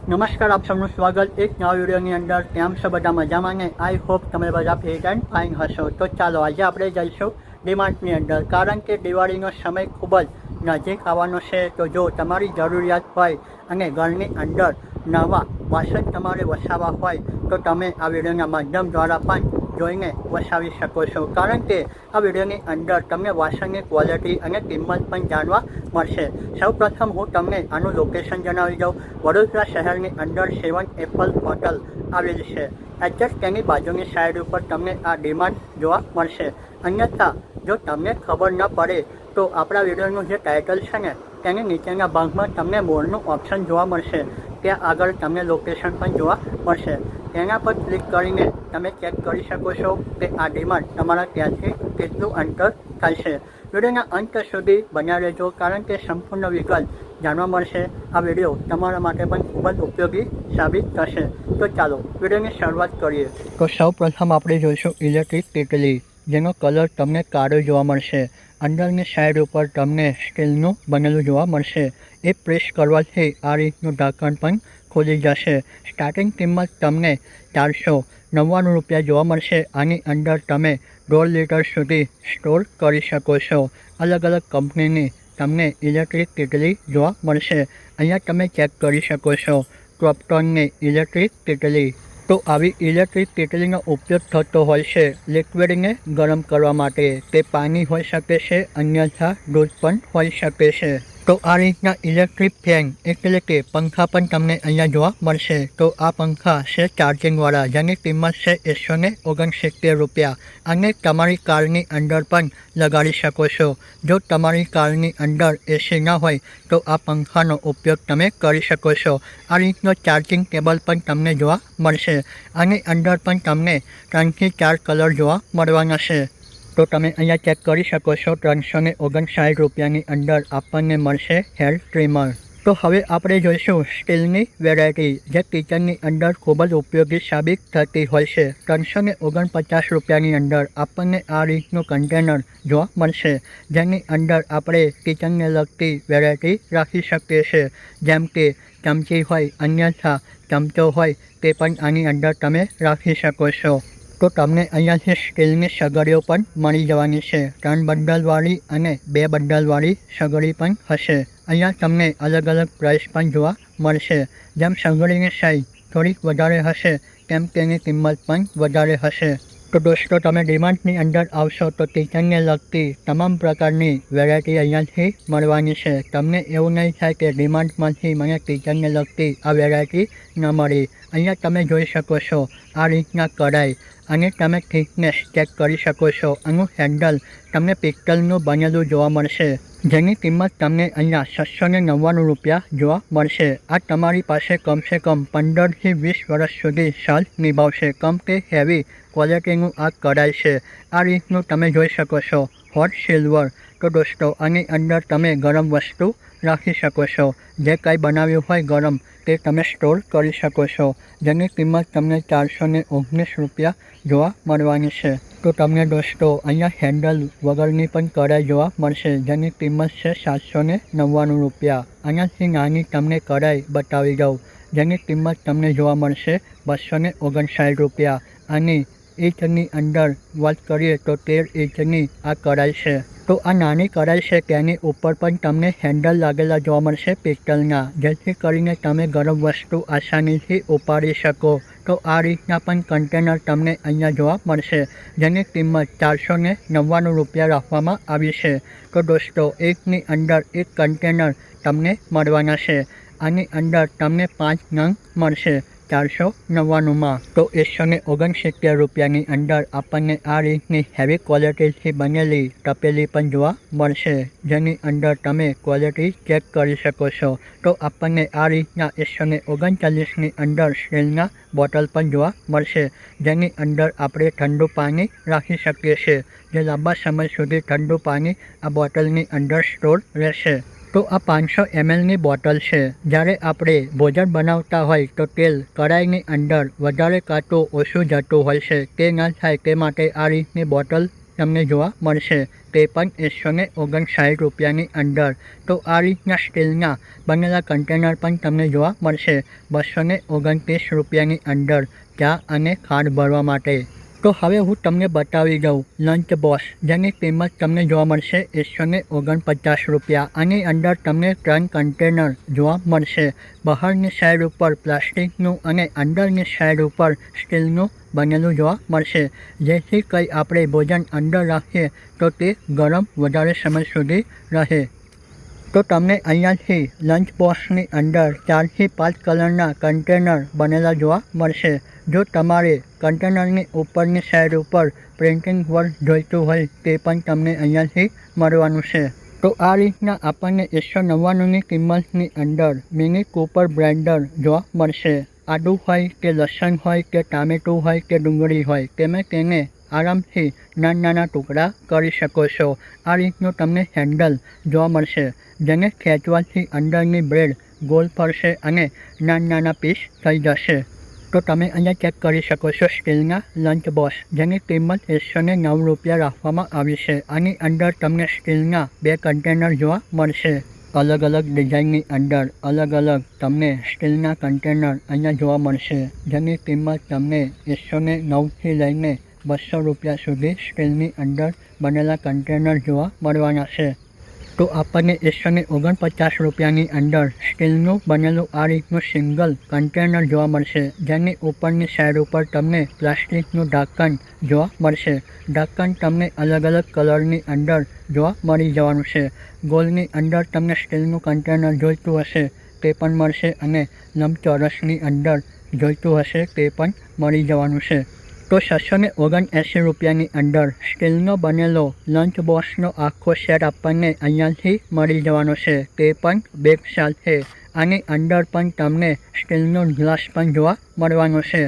નમસ્કાર, આપ સૌનું સ્વાગત એક નવા વિડીયોની અંદર. કેમ છો બધા મજામાં ને? આઈ હોપ તમે બધા ફિટ એન્ડ ફાઇન હશો. તો ચાલો આજે આપણે જઈશું ડીમાર્ટની અંદર, કારણ કે દિવાળીનો સમય ખૂબ જ નજીક આવવાનો છે. તો જો તમારી જરૂરિયાત હોય અને ઘરની અંદર નવા વાસણ તમારે વસાવવા હોય તો તમે આ વિડીયોના માધ્યમ દ્વારા પણ જોઈને વસાવી શકો છો, કારણ કે આ વિડીયોની અંદર તમને વાસણની ક્વોલિટી અને કિંમત પણ જાણવા મળશે. સૌપ્રથમ હું તમને આનું લોકેશન જણાવી દઉં. વડોદરા શહેરની અંદર 7 એપલ હોટલ આવેલી છે. એક્ઝેક્ટ તેની બાજુની સાઈડ ઉપર તમને આ ડીમાર્ટ જોવા મળશે. અન્યથા જો તમને ખબર ન પડે તો આપણા વિડીયોનું જે ટાઇટલ છે ને તેની નીચેના ભાગમાં તમને મોરનું ઓપ્શન જોવા મળશે. ત્યાં આગળ તમને લોકેશન પણ જોવા મળશે. તેના પર ક્લિક કરીને તમે ચેક કરી શકો છો કે આ ડીમાર્ટ તમારા ત્યાંથી કેટલું અંતર થાય છે. વિડીયોના અંત સુધી બન્યા રહેજો, કારણ કે સંપૂર્ણ વિગત જાણવા મળશે. આ વિડીયો તમારા માટે પણ ખૂબ જ ઉપયોગી સાબિત થશે. તો ચાલો વિડીયોની શરૂઆત કરીએ. તો સૌ પ્રથમ આપણે જોઈશું ઇલેક્ટ્રિક કેટલી, જેનો કલર તમને કાળો જોવા મળશે. અંદરની સાઈડ ઉપર તમને સ્ટીલનું બનેલું જોવા મળશે. એ પ્રેસ કરવાથી આ રીતનું ઢાંકણ પણ ખુલી જશે. સ્ટાર્ટિંગ કિંમત તમને 499 રૂપિયા જોવા મળશે. આની અંદર તમે 1.5 લીટર સુધી સ્ટોર કરી શકો છો. અલગ અલગ કંપનીની તમને ઇલેક્ટ્રિક કેટલી જોવા મળશે. અહીંયા તમે ચેક કરી શકો છો ક્રોમ્પ્ટનની ઇલેક્ટ્રિક કેટલી. તો આવી ઇલેક્ટ્રિક કેટલીનો ઉપયોગ થતો હોય છે લિક્વિડને ગરમ કરવા માટે. તે પાણી હોઈ શકે છે, અન્યથા દૂધ પણ હોઈ શકે છે. તો આ રીતના ઇલેક્ટ્રિક ફેન એટલે કે પંખા પણ તમને અહીંયા જોવા મળશે. તો આ પંખા છે ચાર્જિંગવાળા, જેની કિંમત છે 169 રૂપિયા. અને તમારી કારની અંદર પણ લગાડી શકો છો. જો તમારી કારની અંદર એસી ન હોય તો આ પંખાનો ઉપયોગ તમે કરી શકો છો. આ રીતનો ચાર્જિંગ કેબલ પણ તમને જોવા મળશે. આની અંદર પણ તમને 3 થી 4 કલર જોવા મળવાના છે. તો તમે અહીંયા ચેક કરી શકો છો 359 રૂપિયાની અંદર આપણને મળશે હેર ટ્રીમર. તો હવે આપણે જોઈશું સ્ટીલની વેરાયટી, જે કિચનની અંદર ખૂબ જ ઉપયોગી સાબિત થતી હોય છે. 349 રૂપિયાની અંદર આપણને આ રીતનું કન્ટેનર જોવા મળશે, જેની અંદર આપણે કિચનને લગતી વેરાયટી રાખી શકીએ છીએ. જેમ કે ચમચી હોય, અન્યથા ચમચો હોય, તે પણ આની અંદર તમે રાખી શકો છો. તો તમને અહીંયાથી સ્ટીલની સગડીઓ પણ મળી જવાની છે. 3 બંડલવાળી અને 2 બંડલવાળી સગડી પણ હશે. અહીંયા તમને અલગ અલગ પ્રાઇસ પણ જોવા મળશે. જેમ સગડીની સાઇઝ થોડીક વધારે હશે તેમ તેની કિંમત પણ વધારે હશે. તો દોસ્તો, તમે ડીમાર્ટની અંદર આવશો તો કિચનને લગતી તમામ પ્રકારની વેરાયટી અહીંયાથી મળવાની છે. તમને એવું નહીં થાય કે ડીમાર્ટમાંથી મને કિચનને લગતી આ વેરાયટી ન મળી. અહીંયા તમે જોઈ શકો છો આ રીતના કઢાઈ, અને તમે થિકનેસ ચેક કરી શકો છો. આનું હેન્ડલ તમને પિત્તળનું બનેલું જોવા મળશે, જેની કિંમત તમને અહીંયા 699 રૂપિયા જોવા મળશે. આ તમારી પાસે કમસે કમ 15 થી 20 વર્ષ સુધી સાલ નિભાવશે. કેમ કે હેવી ક્વોલિટીનું આ કઢાઈ છે. આ રીતનું તમે જોઈ શકો છો હોટ સિલ્વર. તો દોસ્તો, આની અંદર તમે ગરમ વસ્તુ રાખી શકો છો. જે કંઈ બનાવ્યું હોય ગરમ તે તમે સ્ટોર કરી શકો છો, જેની કિંમત તમને 419 રૂપિયા જોવા મળવાની છે. તો તમને દોસ્તો અહીંયા હેન્ડલ વગરની પણ કઢાઈ જોવા મળશે, જેની કિંમત છે 799 રૂપિયા. આનાથી નાની તમને કઢાઈ બતાવી દઉં, જેની કિંમત તમને જોવા મળશે 259 રૂપિયા. આની ઇંચની અંદર વાત કરીએ તો 13 ઇંચની આ કઢાઈ છે. તો આ નાની કઢાઈ છે તેની ઉપર પણ તમને હેન્ડલ લાગેલા જોવા મળશે પિત્તળના, જેથી કરીને તમે ગરમ વસ્તુ આસાનીથી ઉપાડી શકો. તો આ રીતના પણ કન્ટેનર તમને અહીંયા જોવા મળશે, જેની કિંમત 499 રૂપિયા રાખવામાં આવી છે. તો દોસ્તો, એકની અંદર એક કન્ટેનર તમને મળવાના છે. આની અંદર તમને 5 નંગ મળશે 499માં. તો 169 રૂપિયાની અંદર આપણને આ રીતની હેવી ક્વોલિટીથી બનેલી તપેલી પણ જોવા મળશે, જેની અંદર તમે ક્વોલિટી ચેક કરી શકો છો. તો આપણને આ રીતના 139ની અંદર સ્ટીલના બોટલ પણ જોવા મળશે, જેની અંદર આપણે ઠંડુ પાણી રાખી શકીએ છીએ. જે લાંબા સમય સુધી ઠંડુ પાણી આ બોટલની અંદર સ્ટોર રહેશે. તો આ 500 mlની બોટલ છે. જ્યારે આપણે ભોજન બનાવતા હોય તો તેલ કઢાઈની અંદર વધારે કાં તો ઓછું જતું હોય છે. તે ન થાય તે માટે આ રીતની બોટલ તમને જોવા મળશે તે પણ 159 રૂપિયાની અંદર। તો આ રીતના સ્ટીલના બનેલા કન્ટેનર પણ તમને જોવા મળશે 229 રૂપિયાની અંદર ચા અને ખાંડ ભરવા માટે। તો હવે હું તમને બતાવી દઉં લંચ બોક્સ, જેની કિંમત તમને જોવા મળશે 149 રૂપિયા। આની અંદર તમને 3 કન્ટેનર જોવા મળશે। બહારની સાઈડ ઉપર પ્લાસ્ટિકનું અને અંદરની સાઈડ ઉપર સ્ટીલનું બનેલું જોવા મળશે, જેથી કંઈ આપણે ભોજન અંદર રાખીએ તો તે ગરમ વધારે સમય સુધી રહે। તો તમને અહીંયાથી લંચ બોક્સની અંદર 4 થી 5 કલરના કન્ટેનર બનેલા જોવા મળશે। જો તમારે કન્ટેનરની ઉપરની સાઈડ ઉપર પ્રિન્ટિંગ વર્ક જોઈતું હોય તે પણ તમને અહીંયાથી મળવાનું છે। તો આ રીતના આપણને 199ની કિંમતની અંદર મિની કૂપર બ્લેન્ડર જોવા મળશે। આદુ હોય કે લસણ હોય કે ટામેટું હોય કે ડુંગળી હોય, તમે તેને આરામથી નાના ટુકડા કરી શકો છો। આ રીતનું તમને હેન્ડલ જોવા મળશે, જેને ખેંચવાથી અંદરની બ્રેડ ગોળ ફરશે અને નાના પીસ થઈ જશે। તો તમે અહીંયા ચેક કરી શકો છો સ્ટીલના લંચ બોક્સ, જેની કિંમત 109 રૂપિયા રાખવામાં આવી છે। આની અંદર તમને સ્ટીલના 2 કન્ટેનર જોવા મળશે। અલગ અલગ ડિઝાઇનની અંદર અલગ અલગ તમને સ્ટીલના કન્ટેનર અહીંયા જોવા મળશે, જેની કિંમત તમને 109થી લઈને 200 રૂપિયા સુધી સ્ટીલની અંદર બનેલા કન્ટેનર જોવા મળવાના છે। તો આપણને 149 રૂપિયાની અંદર સ્ટીલનું બનેલું આ રીતનું સિંગલ કન્ટેનર જોવા મળશે, જેની ઉપરની સાઈડ ઉપર તમને પ્લાસ્ટિકનું ઢાંકણ જોવા મળશે। ઢાંકણ તમને અલગ અલગ કલરની અંદર જોવા મળી જવાનું છે। ગોળની અંદર તમને સ્ટીલનું કન્ટેનર જોઈતું હશે તે પણ મળશે અને લંબચોરસની અંદર જોઈતું હશે તે પણ મળી જવાનું છે। તો 679 રૂપિયાની અંદર સ્ટીલનો બનેલો લંચ બોક્સનો આખો સેટ આપણને અહીંયાથી મળી જવાનો છે, તે પણ બેગ સાથે। આની અંદર પણ તમને સ્ટીલનો ગ્લાસ પણ જોવા મળવાનો છે।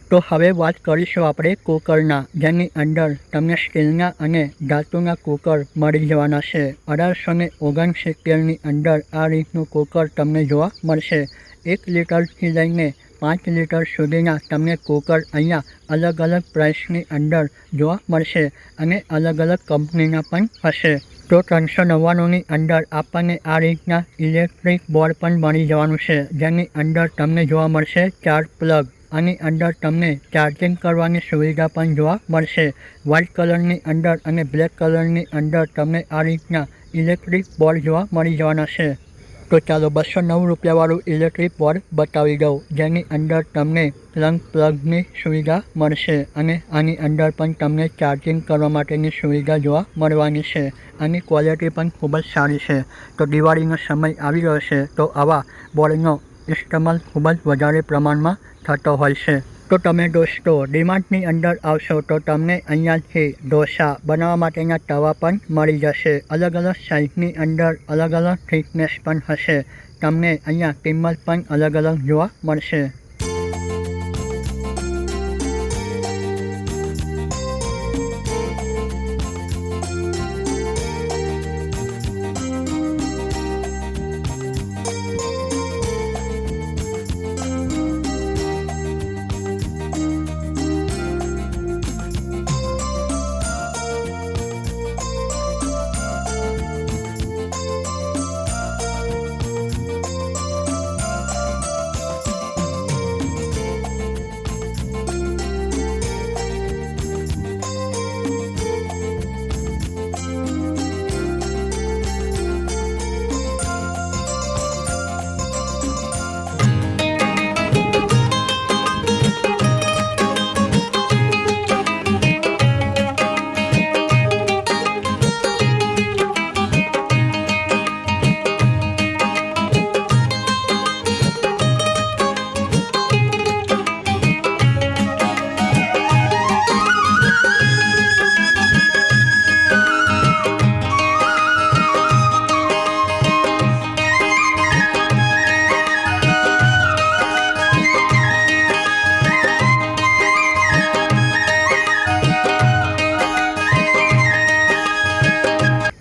તો હવે વાત કરીશું આપણે કુકરના, જેની અંદર તમને સ્ટીલના અને ધાતુના કુકર મળી જવાના છે। 1869ની અંદર આ રીતનું કુકર તમને જોવા મળશે। 1 લીટરથી લઈને 5 લીટર સુધીના તમને કુકર અહીંયા અલગ અલગ પ્રાઇસની અંદર જોવા મળશે અને અલગ અલગ કંપનીના પણ હશે। તો 399ની અંદર આપણને આ રીતના ઇલેક્ટ્રિક બોર્ડ પણ મળી જવાનું છે, જેની અંદર તમને જોવા મળશે 4 પ્લગ। આની અંદર તમને ચાર્જિંગ કરવાની સુવિધા પણ જોવા મળશે। વ્હાઇટ કલરની અંદર અને બ્લેક કલરની અંદર તમને આ રીતના ઇલેક્ટ્રિક બોર્ડ જોવા મળી જવાના છે। તો ચાલો 209 રૂપિયાવાળું ઇલેક્ટ્રિક બોર્ડ બતાવી દઉં, જેની અંદર તમને પ્લગની સુવિધા મળશે અને આની અંદર પણ તમને ચાર્જિંગ કરવા માટેની સુવિધા જોવા મળવાની છે। આની ક્વોલિટી પણ ખૂબ જ સારી છે। તો દિવાળીનો સમય આવી રહ્યો છે, તો આવા બોર્ડનો ઇસ્તેમાલ ખૂબ જ વધારે પ્રમાણમાં થતો હોય છે। તો તમે દોસ્તો ડીમાર્ટની અંદર આવશો તો તમને અહીંયાથી ઢોસા બનાવવા માટેના તવા પણ મળી જશે। અલગ અલગ સાઇઝની અંદર અલગ અલગ થિકનેસ પણ હશે। તમને અહીંયા કિંમત પણ અલગ અલગ જોવા મળશે।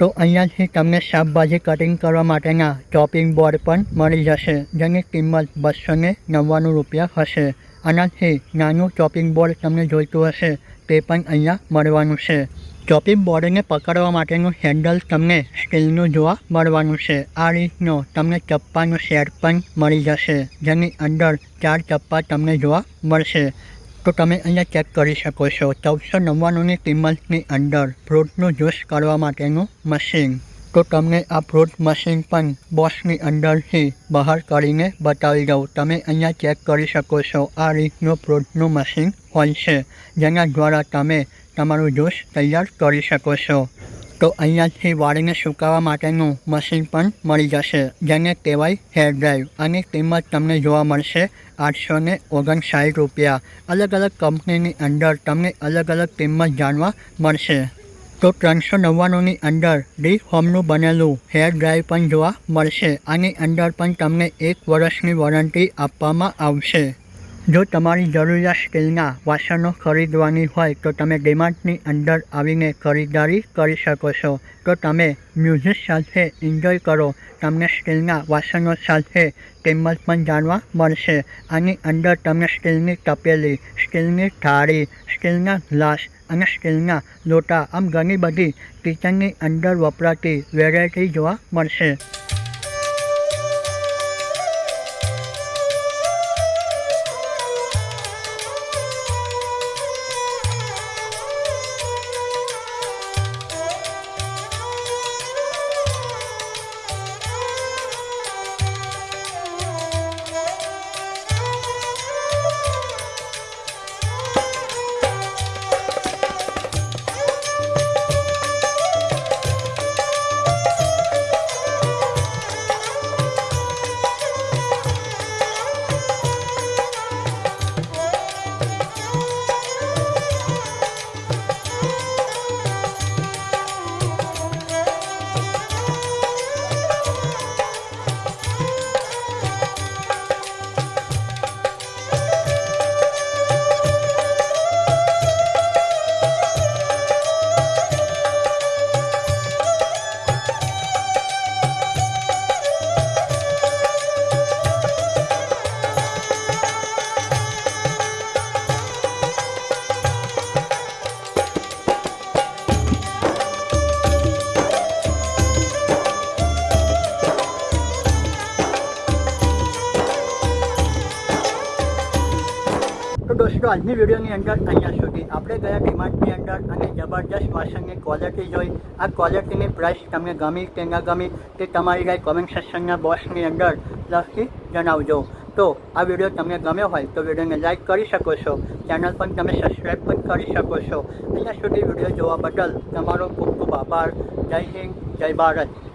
તો અહીંયાથી તમને શાકભાજી કટિંગ કરવા માટેના ચોપિંગ બોર્ડ પણ મળી જશે, જેની કિંમત 299 રૂપિયા હશે. આનાથી નાનું ચોપિંગ બોર્ડ તમને જોઈતું હશે તે પણ અહીંયા મળવાનું છે. ચોપિંગ બોર્ડને પકડવા માટેનું હેન્ડલ તમને સ્ટીલનું જોવા મળવાનું છે. આ રીતનો તમને ચપ્પાનો સેટ પણ મળી જશે, જેની અંદર 4 ચપ્પા તમને જોવા મળશે. તો તમે અહીંયા ચેક કરી શકો છો, 1499ની કિંમતની અંદર ફ્રૂટનું જ્યુસ કરવા માટેનું મશીન. તો તમને આ ફ્રૂટ મશીન પણ બોક્સની અંદરથી બહાર કાઢીને બતાવી દઉં. તમે અહીંયા ચેક કરી શકો છો, આ રીતનું ફ્રૂટનું મશીન હોય છે, જેના દ્વારા તમે તમારું જ્યુસ તૈયાર કરી શકો છો. તો અહીંયાથી વાળીને સુકાવવા માટેનું મશીન પણ મળી જશે, જેને કહેવાય હેર ડ્રાયર. આની કિંમત તમને જોવા મળશે 859 રૂપિયા. અલગ અલગ કંપનીની અંદર તમને અલગ અલગ કિંમત જાણવા મળશે. તો 399ની અંદર ડી હોમનું બનેલું હેર ડ્રાયર પણ જોવા મળશે. આની અંદર પણ તમને 1 વર્ષની વોરંટી આપવામાં આવશે. જો તમારી જરૂરિયાત સ્ટીલના વાસણો ખરીદવાની હોય તો તમે ડીમાર્ટની અંદર આવીને ખરીદારી કરી શકો છો. તો તમે મ્યુઝિક સાથે એન્જોય કરો. તમને સ્ટીલના વાસણો સાથે કિંમત પણ જાણવા મળશે. આની અંદર તમને સ્ટીલની તપેલી, સ્ટીલની થાળી, સ્ટીલના ગ્લાસ અને સ્ટીલના લોટા, આમ ઘણી બધી કિચનની અંદર વપરાતી વેરાયટી જોવા મળશે. તો દોસ્તો, આજની વિડીયોની અંદર અહીંયા સુધી આપણે ગયા ડીમાર્ટની અંદર અને જબરજસ્ત વાસણની ક્વોલિટી જોઈ. આ ક્વોલિટીની પ્રાઇસ તમને ગમી કે ન ગમી તે તમારી કાંઈ કોમેન્ટ સેક્શનના બોક્સની અંદર લખી જણાવજો. તો આ વિડીયો તમને ગમ્યો હોય તો વિડીયોને લાઇક કરી શકો છો, ચેનલ પણ તમે સબસ્ક્રાઈબ પણ કરી શકો છો. અહીંયા સુધી વિડીયો જોવા બદલ તમારો ખૂબ ખૂબ આભાર. જય હિન્દ, જય ભારત.